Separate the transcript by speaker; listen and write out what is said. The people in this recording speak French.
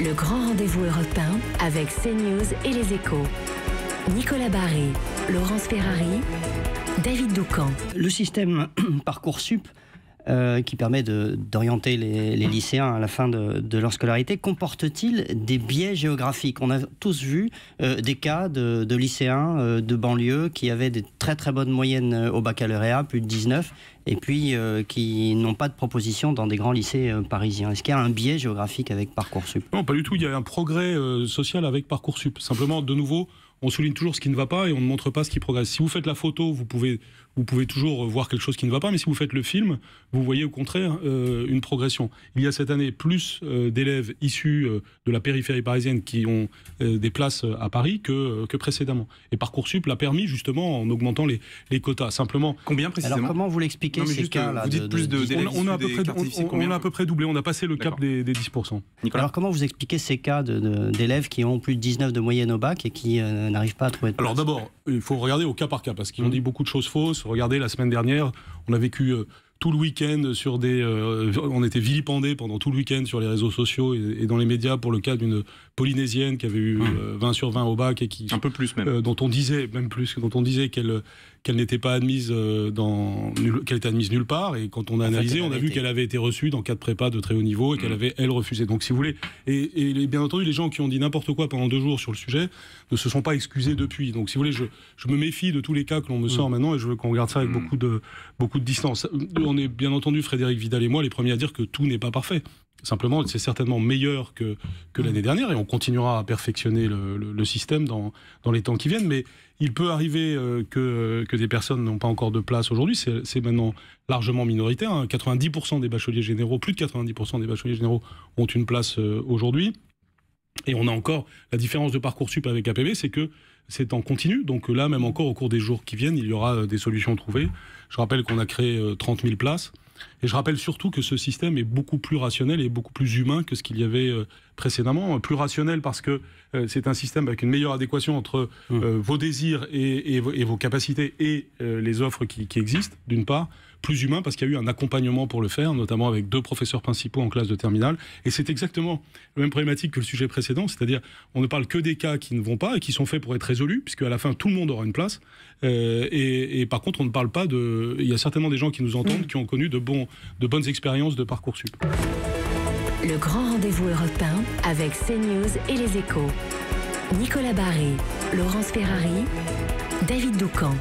Speaker 1: Le grand rendez-vous européen avec CNews et les Échos. Nicolas Barré, Laurence Ferrari, David Doucan.
Speaker 2: Le système Parcoursup qui permet d'orienter les lycéens à la fin de leur scolarité, comporte-t-il des biais géographiques? On a tous vu des cas de lycéens de banlieue qui avaient des très très bonnes moyennes au baccalauréat, plus de 19, et puis qui n'ont pas de proposition dans des grands lycées parisiens. Est-ce qu'il y a un biais géographique avec Parcoursup?
Speaker 3: Non, pas du tout. Il y a un progrès social avec Parcoursup. Simplement, de nouveau, on souligne toujours ce qui ne va pas et on ne montre pas ce qui progresse. Si vous faites la photo, vous pouvez toujours voir quelque chose qui ne va pas, mais si vous faites le film, vous voyez au contraire une progression. Il y a cette année plus d'élèves issus de la périphérie parisienne qui ont des places à Paris que précédemment. Et Parcoursup l'a permis justement en augmentant les quotas. Simplement.
Speaker 4: Combien précisément?
Speaker 2: Alors comment vous l'expliquez ces cas-là?
Speaker 4: Vous dites plus d'élèves
Speaker 3: on a à peu près doublé, on a passé le cap des 10%.
Speaker 4: Nicolas.
Speaker 2: Alors comment vous expliquez ces cas d'élèves qui ont plus de 19 de moyenne au bac et qui n'arrivent pas à trouver de place?
Speaker 3: Alors d'abord, il faut regarder au cas par cas, parce qu'ils ont dit beaucoup de choses fausses. Regardez, la semaine dernière, on a vécu tout le week-end sur on était vilipendés pendant tout le week-end sur les réseaux sociaux et dans les médias pour le cas d'une Polynésienne qui avait eu 20 sur 20 au bac et qui...
Speaker 4: Un peu plus même.
Speaker 3: dont on disait qu'elle n'était pas admise qu'elle était admise nulle part, et quand on a analysé, on a vu qu'elle avait été reçue dans 4 prépas de très haut niveau et qu'elle avait, elle, refusé. Donc si vous voulez, et bien entendu, les gens qui ont dit n'importe quoi pendant 2 jours sur le sujet ne se sont pas excusés depuis. Donc si vous voulez, je me méfie de tous les cas que l'on me sort maintenant, et je veux qu'on regarde ça avec beaucoup de distance. On est bien entendu, Frédéric Vidal et moi, les premiers à dire que tout n'est pas parfait. Simplement, c'est certainement meilleur que l'année dernière, et on continuera à perfectionner le système dans les temps qui viennent. Mais il peut arriver que des personnes n'ont pas encore de place aujourd'hui. C'est maintenant largement minoritaire. 90% des bacheliers généraux, plus de 90% des bacheliers généraux ont une place aujourd'hui. Et on a encore la différence de Parcoursup avec APB, c'est que c'est en continu. Donc là, même encore au cours des jours qui viennent, il y aura des solutions trouvées. Je rappelle qu'on a créé 30 000 places. Et je rappelle surtout que ce système est beaucoup plus rationnel et beaucoup plus humain que ce qu'il y avait précédemment. Plus rationnel parce que c'est un système avec une meilleure adéquation entre vos désirs et vos capacités et les offres qui existent, d'une part. Plus humain parce qu'il y a eu un accompagnement pour le faire, notamment avec 2 professeurs principaux en classe de terminale. Et c'est exactement la même problématique que le sujet précédent, c'est-à-dire on ne parle que des cas qui ne vont pas et qui sont faits pour être résolus, puisque à la fin tout le monde aura une place. Et par contre, on ne parle pas de... Il y a certainement des gens qui nous entendent qui ont connu de bonnes expériences de Parcoursup.
Speaker 1: Le grand rendez-vous européen avec CNews et les Échos. Nicolas Barré, Laurence Ferrari, David Doucan.